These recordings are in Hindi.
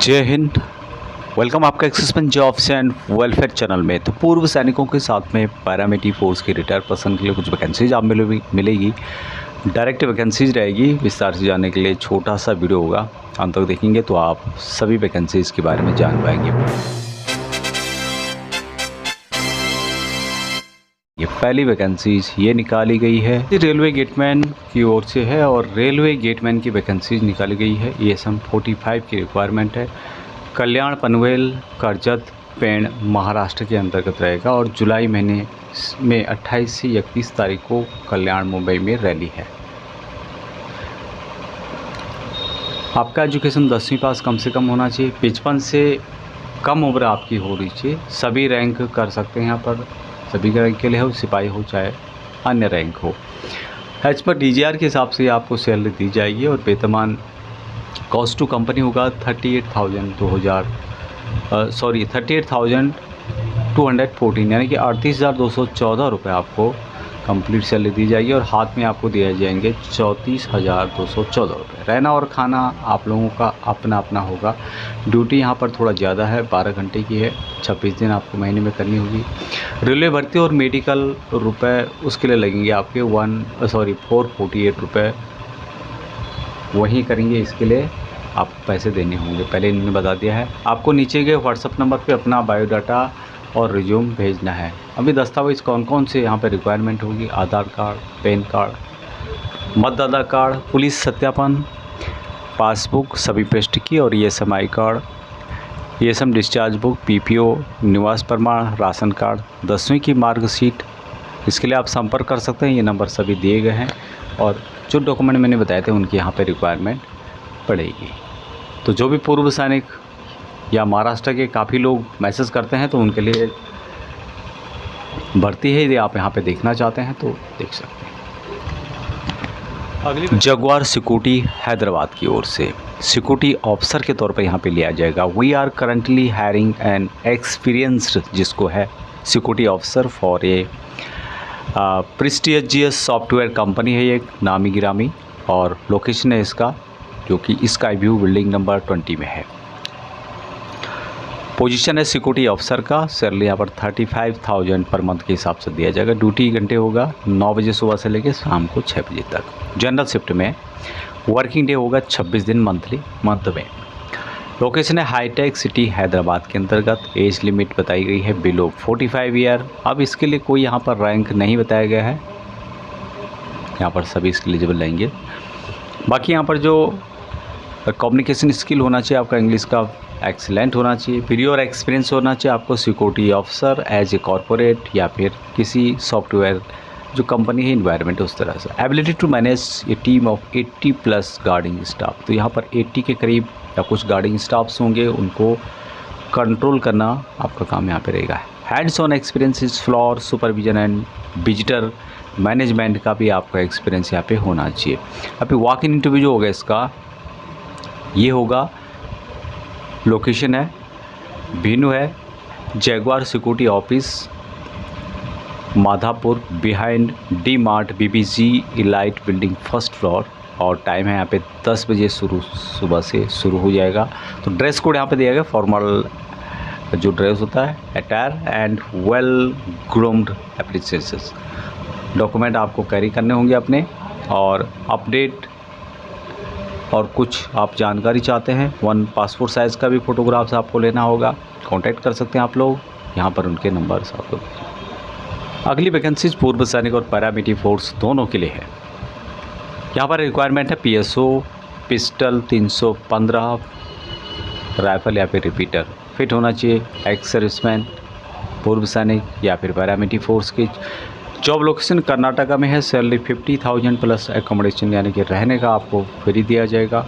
जय हिंद। वेलकम आपका axis jobs and welfare channel में। तो पूर्व सैनिकों के साथ में पैरामिलिट्री फोर्स की रिटायर पर्सन के लिए कुछ वैकेंसीज आप मिलेगी। डायरेक्ट वैकेंसीज रहेगी। विस्तार से जानने के लिए छोटा सा वीडियो होगा, अंत तक देखेंगे तो आप सभी वैकेंसीज के बारे में जान पाएंगे। ये पहली वैकेंसीज ये निकाली गई है, रेलवे गेटमैन की ओर से है और रेलवे गेटमैन की वैकेंसीज निकाली गई है। ESM 45 की रिक्वायरमेंट है। कल्याण पनवेल कर्जत पेड़ महाराष्ट्र के अंतर्गत रहेगा और जुलाई महीने में 28 से 31 तारीख को कल्याण मुंबई में रैली है। आपका एजुकेशन 10वीं पास कम से कम होना चाहिए। 55 से कम उम्र आपकी हो रही चाहिए। सभी रैंक कर सकते हैं यहाँ पर, सभी रैंक के लिए हो, सिपाही हो चाहे अन्य रैंक हो। एज पर DGR के हिसाब से आपको सैलरी दी जाएगी और वेतनमान कॉस्ट टू कंपनी होगा 38,214 यानी कि 38,214 रुपये आपको कंप्लीट सैलरी दी जाएगी और हाथ में आपको दिए जाएंगे 34,214 रुपये। रहना और खाना आप लोगों का अपना अपना होगा। ड्यूटी यहाँ पर थोड़ा ज़्यादा है, 12 घंटे की है, 26 दिन आपको महीने में करनी होगी। रेलवे भर्ती और मेडिकल रुपए उसके लिए लगेंगे आपके 448 रुपये वहीं करेंगे। इसके लिए आपको पैसे देने होंगे, पहले इन्होंने बता दिया है। आपको नीचे के व्हाट्सअप नंबर पे अपना बायोडाटा और रिज्यूम भेजना है। अभी दस्तावेज़ कौन कौन से यहाँ पे रिक्वायरमेंट होगी: आधार कार्ड, पैन कार्ड, मतदाता कार्ड, पुलिस सत्यापन, पासबुक सभी पेस्ट की और ESM card, ESM discharge book, PPO, निवास प्रमाण, राशन कार्ड, 10वीं की मार्कशीट। इसके लिए आप संपर्क कर सकते हैं, ये नंबर सभी दिए गए हैं और जो डॉक्यूमेंट मैंने बताए थे उनकी यहाँ पे रिक्वायरमेंट पड़ेगी। तो जो भी पूर्व सैनिक या महाराष्ट्र के काफ़ी लोग मैसेज करते हैं तो उनके लिए भर्ती है। यदि आप यहाँ पे देखना चाहते हैं तो देख सकते हैं। अगली जगुआर सिक्योरिटी हैदराबाद की ओर से सिक्योरिटी ऑफिसर के तौर पर यहाँ पे लिया जाएगा। We are currently hiring an experienced, जिसको है security officer for a prestigious software company है, ये एक नामी गिरामी, और लोकेशन है इसका जो कि स्काई व्यू बिल्डिंग नंबर 20 में है। पोजीशन है सिक्योरिटी ऑफिसर का। सैलरी यहाँ पर 35,000 पर मंथ के हिसाब से दिया जाएगा। ड्यूटी घंटे होगा 9 बजे सुबह से लेकर शाम को 6 बजे तक। जनरल शिफ्ट में वर्किंग डे होगा 26 दिन मंथ में। लोकेशन है हाईटेक सिटी हैदराबाद के अंतर्गत। एज लिमिट बताई गई है बिलो 45 ईयर। अब इसके लिए कोई यहाँ पर रैंक नहीं बताया गया है, यहाँ पर सभी इसके एलिजिबल रहेंगे। बाकी यहाँ पर जो कम्युनिकेशन स्किल होना चाहिए आपका, इंग्लिश का एक्सीलेंट होना चाहिए। प्रियर एक्सपीरियंस होना चाहिए आपको security officer as a corporate या फिर किसी सॉफ्टवेयर जो कंपनी है इन्वायरमेंट उस तरह से। Ability to manage a team of 80+ guarding staff. तो यहाँ पर 80 के करीब या कुछ गार्डिंग स्टाफ्स होंगे, उनको कंट्रोल करना आपका काम यहाँ पे रहेगा। Hands on experience is floor supervision and visitor management का भी आपका एक्सपीरियंस यहाँ पे होना चाहिए। अभी वॉक इन इंटरव्यू जो होगा इसका ये होगा, लोकेशन है भीनू है, Jaguar security office Madhapur behind D mart BBC elite building 1st floor, और टाइम है यहाँ पे 10 बजे सुबह से शुरू हो जाएगा। तो ड्रेस कोड यहाँ पे दिया गया, फॉर्मल जो ड्रेस होता है, attire and well groomed applications. Document आपको कैरी करने होंगे अपने, और अपडेट और कुछ आप जानकारी चाहते हैं 1 पासपोर्ट साइज़ का भी फ़ोटोग्राफ्स आपको लेना होगा। कांटेक्ट कर सकते हैं आप लोग, यहाँ पर उनके नंबर्स आपको। अगली वैकेंसीज पूर्व सैनिक और पैरामिलिट्री फोर्स दोनों के लिए है। यहाँ पर रिक्वायरमेंट है PSO पिस्टल 315 राइफल या फिर रिपीटर फिट होना चाहिए। एक्स सर्विसमैन, पूर्व सैनिक या फिर पैरामिलिट्री फोर्स की। जॉब लोकेशन कर्नाटका में है। सैलरी 50,000 प्लस एकोमोडेशन यानी कि रहने का आपको फ्री दिया जाएगा।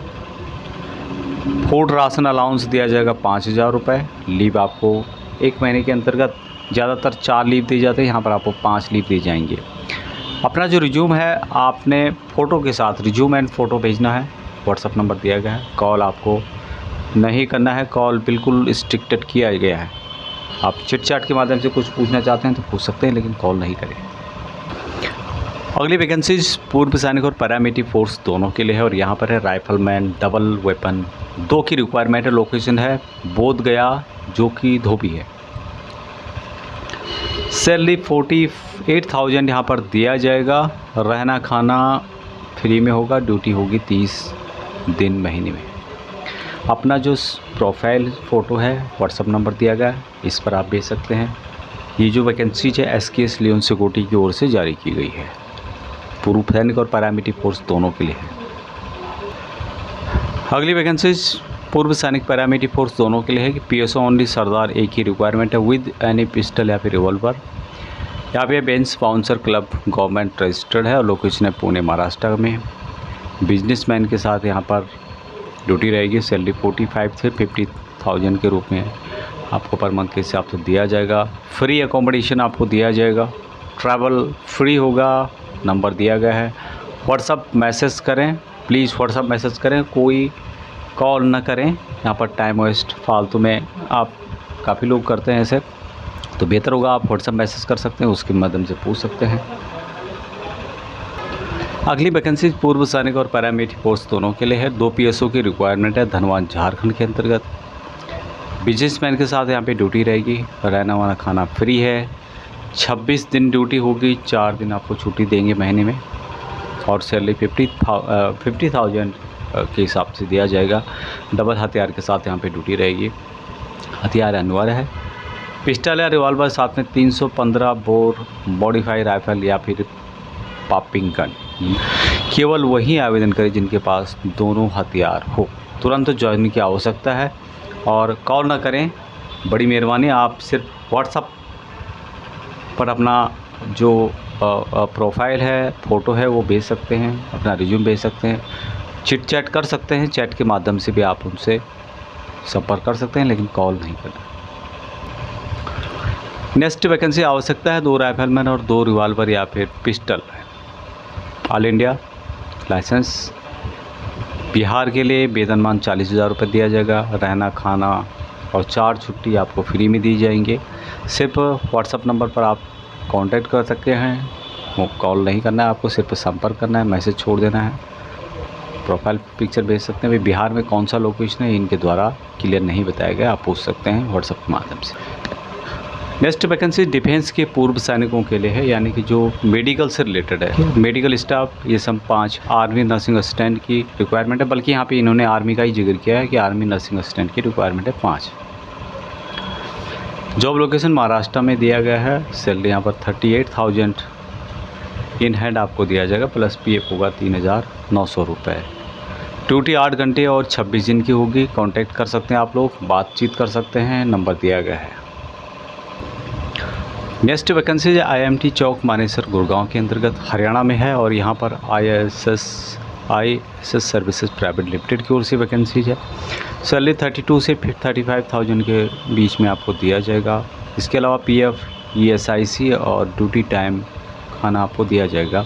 फूड राशन अलाउंस दिया जाएगा 5,000 रुपये। लीव आपको 1 महीने के अंतर्गत ज़्यादातर 4 लीव दी जाती है, यहाँ पर आपको 5 लीव दी जाएंगे। अपना जो रिज्यूम है आपने फ़ोटो के साथ रिज्यूम एंड फ़ोटो भेजना है। व्हाट्सअप नंबर दिया गया है। कॉल आपको नहीं करना है, कॉल बिल्कुल रिस्ट्रिक्टेड किया गया है। आप चिट चैट के माध्यम से कुछ पूछना चाहते हैं तो पूछ सकते हैं, लेकिन कॉल नहीं करें। अगली वैकेंसीज पूर्व सैनिक और पैरामिलिट्री फोर्स दोनों के लिए है और यहाँ पर है राइफलमैन डबल वेपन 2 की रिक्वायरमेंट है। लोकेशन है बोध गया जो कि धोबी है। सैलरी 48,000 यहाँ पर दिया जाएगा। रहना खाना फ्री में होगा। ड्यूटी होगी 30 दिन महीने में। अपना जो प्रोफाइल फ़ोटो है व्हाट्सअप नंबर दिया गया है, इस पर आप भेज सकते हैं। ये जो वैकेंसीज है SKS लियोन सिक्योरिटी की ओर से जारी की गई है। पूर्व सैनिक और पैरामिलिट्री फोर्स दोनों के लिए है। अगली वैकेंसीज पूर्व सैनिक पैरामिलिट्री फोर्स दोनों के लिए है कि PSO ओनली सरदार एक ही रिक्वायरमेंट है विद एनी पिस्टल या फिर रिवॉल्वर। यहाँ पे bench bouncer club government registered है और लोकेशन है पुणे महाराष्ट्र में। बिजनेसमैन के साथ यहाँ पर ड्यूटी रहेगी। सैलरी 45 से 50,000 के रूप में आपको पर मंथ के हिसाब से दिया जाएगा। फ्री अकोमोडेशन आपको दिया जाएगा। ट्रैवल फ्री होगा। नंबर दिया गया है। व्हाट्सअप मैसेज करें, प्लीज़ व्हाट्सअप मैसेज करें, कोई कॉल ना करें। यहाँ पर टाइम वेस्ट फालतू में आप काफ़ी लोग करते हैं ऐसे, तो बेहतर होगा आप व्हाट्सअप मैसेज कर सकते हैं, उसके माध्यम से पूछ सकते हैं। अगली वैकेंसी पूर्व सैनिक और पैरामिलिट्री फोर्स दोनों के लिए है। 2 PSO की रिक्वायरमेंट है धनबाद झारखंड के अंतर्गत। बिजनेसमैन के साथ यहाँ पे ड्यूटी रहेगी। रहना वाना खाना फ्री है। 26 दिन ड्यूटी होगी। 4 दिन आपको छुट्टी देंगे महीने में और सैलरी 50,000 के हिसाब से दिया जाएगा। डबल हथियार के साथ यहाँ पे ड्यूटी रहेगी। हथियार अनिवार्य है। पिस्टल या रिवॉल्वर साथ में 315 बोर मॉडिफाई राइफल या फिर पॉपिंग गन। केवल वही आवेदन करें जिनके पास दोनों हथियार हो। तुरंत ज्वाइनिंग की आवश्यकता है और कॉल ना करें, बड़ी मेहरबानी। आप सिर्फ व्हाट्सअप पर अपना जो प्रोफाइल है फ़ोटो है वो भेज सकते हैं, अपना रिज्यूम भेज सकते हैं, चिट चैट कर सकते हैं। चैट के माध्यम से भी आप उनसे संपर्क कर सकते हैं, लेकिन कॉल नहीं करना। नेक्स्ट वैकेंसी आवश्यकता है 2 राइफलमैन और 2 रिवॉल्वर या फिर pistol. All India license. Bihar के लिए वेतनमान 40,000 रुपये दिया जाएगा। रहना खाना और 4 छुट्टी आपको फ्री में दी जाएंगे। सिर्फ व्हाट्सअप नंबर पर आप कांटेक्ट कर सकते हैं, वो कॉल नहीं करना है आपको, सिर्फ संपर्क करना है, मैसेज छोड़ देना है, प्रोफाइल पिक्चर भेज सकते हैं। बिहार में कौन सा लोकेशन है इनके द्वारा क्लियर नहीं बताया गया, आप पूछ सकते हैं व्हाट्सएप के माध्यम से। नेक्स्ट वैकेंसी डिफेंस के पूर्व सैनिकों के लिए है, यानी कि जो मेडिकल से रिलेटेड है। मेडिकल स्टाफ ये सब 5। आर्मी नर्सिंग असिस्टेंट की रिक्वायरमेंट है, बल्कि यहाँ पे इन्होंने आर्मी का ही जिक्र किया है कि आर्मी नर्सिंग असिस्टेंट की रिक्वायरमेंट है 5। जॉब लोकेशन महाराष्ट्र में दिया गया है। सैलरी यहाँ पर 38,000 इन हैंड आपको दिया जाएगा, प्लस PF होगा 3,900 रुपये। ड्यूटी 8 घंटे और 26 दिन की होगी। कांटेक्ट कर सकते हैं आप लोग, बातचीत कर सकते हैं, नंबर दिया गया है। नेक्स्ट वैकेंसी IMT चौक मानेसर गुड़गांव के अंतर्गत हरियाणा में है और यहाँ पर ISS सर्विसेज प्राइवेट लिमिटेड की ओर से वैकेंसीज है। सैलरी 32 से 35,000 के बीच में आपको दिया जाएगा। इसके अलावा PF, ESIC और ड्यूटी टाइम खाना आपको दिया जाएगा।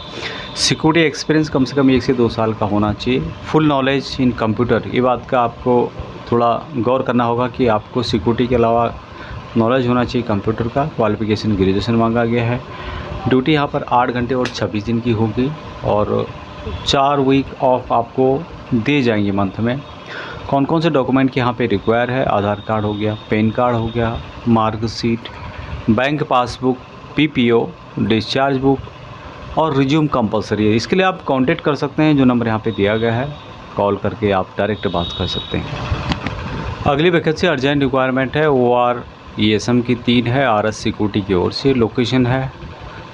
सिक्योरिटी एक्सपीरियंस कम से कम 1 से 2 साल का होना चाहिए। फुल नॉलेज इन कंप्यूटर, ये बात का आपको थोड़ा गौर करना होगा कि आपको सिक्योरिटी के अलावा नॉलेज होना चाहिए कंप्यूटर का। क्वालिफिकेशन ग्रेजुएशन मांगा गया है। ड्यूटी यहाँ पर 8 घंटे और 26 दिन की होगी और 4 वीक ऑफ आपको दिए जाएंगे मंथ में। कौन कौन से डॉक्यूमेंट के यहाँ पे रिक्वायर है? आधार कार्ड हो गया, पैन कार्ड हो गया, marksheet, bank passbook, PPO, discharge book और रिज्यूम कंपलसरी है। इसके लिए आप कांटेक्ट कर सकते हैं, जो नंबर यहाँ पे दिया गया है, कॉल करके आप डायरेक्ट बात कर सकते हैं। अगली वैकेंसी अर्जेंट रिक्वायरमेंट है OR ESM की 3 है, RS सिक्योरिटी की ओर से। लोकेशन है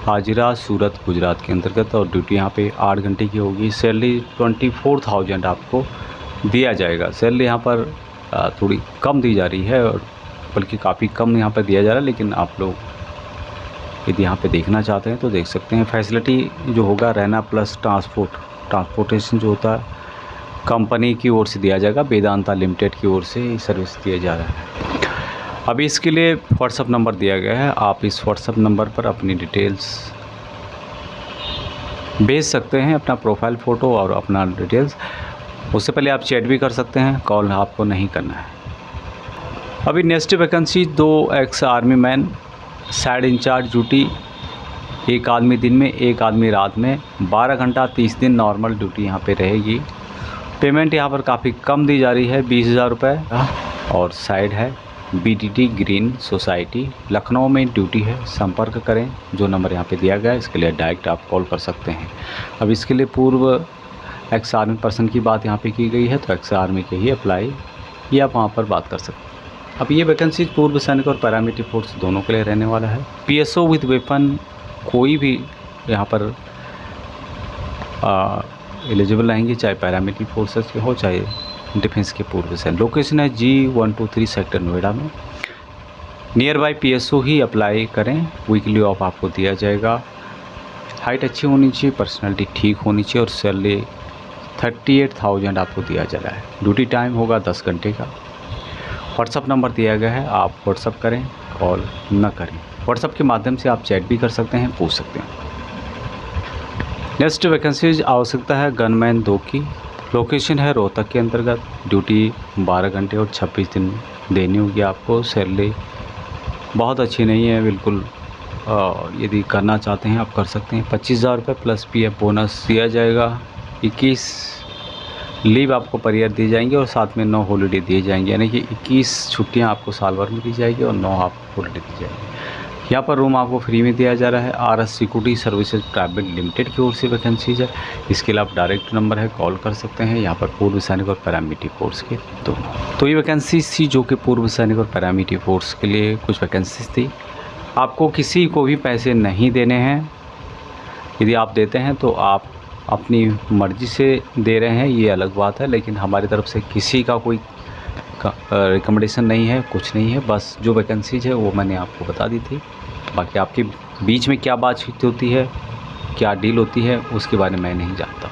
हाजिरा सूरत गुजरात के अंतर्गत और ड्यूटी यहाँ पे 8 घंटे की होगी। सैलरी 24,000 आपको दिया जाएगा। सैलरी यहाँ पर थोड़ी कम दी जा रही है और बल्कि काफ़ी कम यहाँ पर दिया जा रहा है, लेकिन आप लोग यदि यहाँ पे देखना चाहते हैं तो देख सकते हैं। फैसिलिटी जो होगा रहना प्लस ट्रांसपोर्टेशन जो होता है कंपनी की ओर से दिया जाएगा। वेदांता लिमिटेड की ओर से सर्विस दिया जा रहा है। अभी इसके लिए व्हाट्सअप नंबर दिया गया है, आप इस व्हाट्सअप नंबर पर अपनी डिटेल्स भेज सकते हैं, अपना प्रोफाइल फ़ोटो और अपना डिटेल्स। उससे पहले आप चैट भी कर सकते हैं, कॉल आपको नहीं करना है। अभी next vacancy 2 ex army man site incharge duty एक आदमी दिन में, एक आदमी रात में, 12 घंटा 30 दिन नॉर्मल ड्यूटी यहाँ पे रहेगी। पेमेंट यहाँ पर काफ़ी कम दी जा रही है, 20,000 रुपये। और साइड है BTT ग्रीन सोसाइटी, लखनऊ में ड्यूटी है। संपर्क करें, जो नंबर यहाँ पे दिया गया है इसके लिए डायरेक्ट आप कॉल कर सकते हैं। अब इसके लिए पूर्व एक्स आर्मी पर्सन की बात यहाँ पे की गई है, तो एक्स आर्मी के ही अप्लाई ये आप वहाँ पर बात कर सकते हैं। अब ये वैकेंसी पूर्व सैनिक और पैरामिलिट्री फोर्स दोनों के लिए रहने वाला है। PSO विद वेपन कोई भी यहाँ पर एलिजिबल रहेंगे, चाहे पैरामिलिट्री फोर्सेस के हो चाहे डिफेंस के पूर्व सैनिक। लोकेशन है G123 सेक्टर नोएडा में। Near by PSO he apply करें, वीकली ऑफ आपको दिया जाएगा। हाइट अच्छी होनी चाहिए, पर्सनैलिटी ठीक होनी चाहिए और सैलरी 38,000 आपको दिया जा रहा है। ड्यूटी टाइम होगा 10 घंटे का। व्हाट्सअप नंबर दिया गया है, आप व्हाट्सअप करें, कॉल न करें। व्हाट्सअप के माध्यम से आप चैट भी कर सकते हैं, पूछ सकते हैं। नेक्स्ट वैकेंसीज आवश्यकता है गनमैन 2 की। लोकेशन है रोहतक के अंतर्गत। ड्यूटी 12 घंटे और 26 दिन देनी होगी आपको। सैलरी बहुत अच्छी नहीं है बिल्कुल, यदि करना चाहते हैं आप कर सकते हैं। 25,000 रुपये प्लस PF बोनस दिया जाएगा। 21 लीव आपको पर ईयर दी जाएंगी और साथ में 9 हॉलीडे दिए जाएंगे, यानी कि 21 छुट्टियां आपको साल भर में दी जाएगी और 9 आपको हॉलीडे दी जाएगी। यहाँ पर रूम आपको फ्री में दिया जा रहा है। RS security services private limited की ओर से वैकेंसीज है। इसके लिए आप डायरेक्ट नंबर है, कॉल कर सकते हैं। यहाँ पर पूर्व सैनिक और पैरामिलिट्री फोर्स के दोनों। तो ये वैकेंसीज थी जो कि पूर्व सैनिक और पैरामिलिट्री फोर्स के लिए कुछ वैकेंसीज थी। आपको किसी को भी पैसे नहीं देने हैं। यदि आप देते हैं तो आप अपनी मर्ज़ी से दे रहे हैं, ये अलग बात है, लेकिन हमारी तरफ से किसी का कोई रिकमेंडेशन नहीं है, कुछ नहीं है। बस जो वैकेंसीज है वो मैंने आपको बता दी थी। बाकी आपके बीच में क्या बातचीत होती है, क्या डील होती है, उसके बारे में मैं नहीं जानता।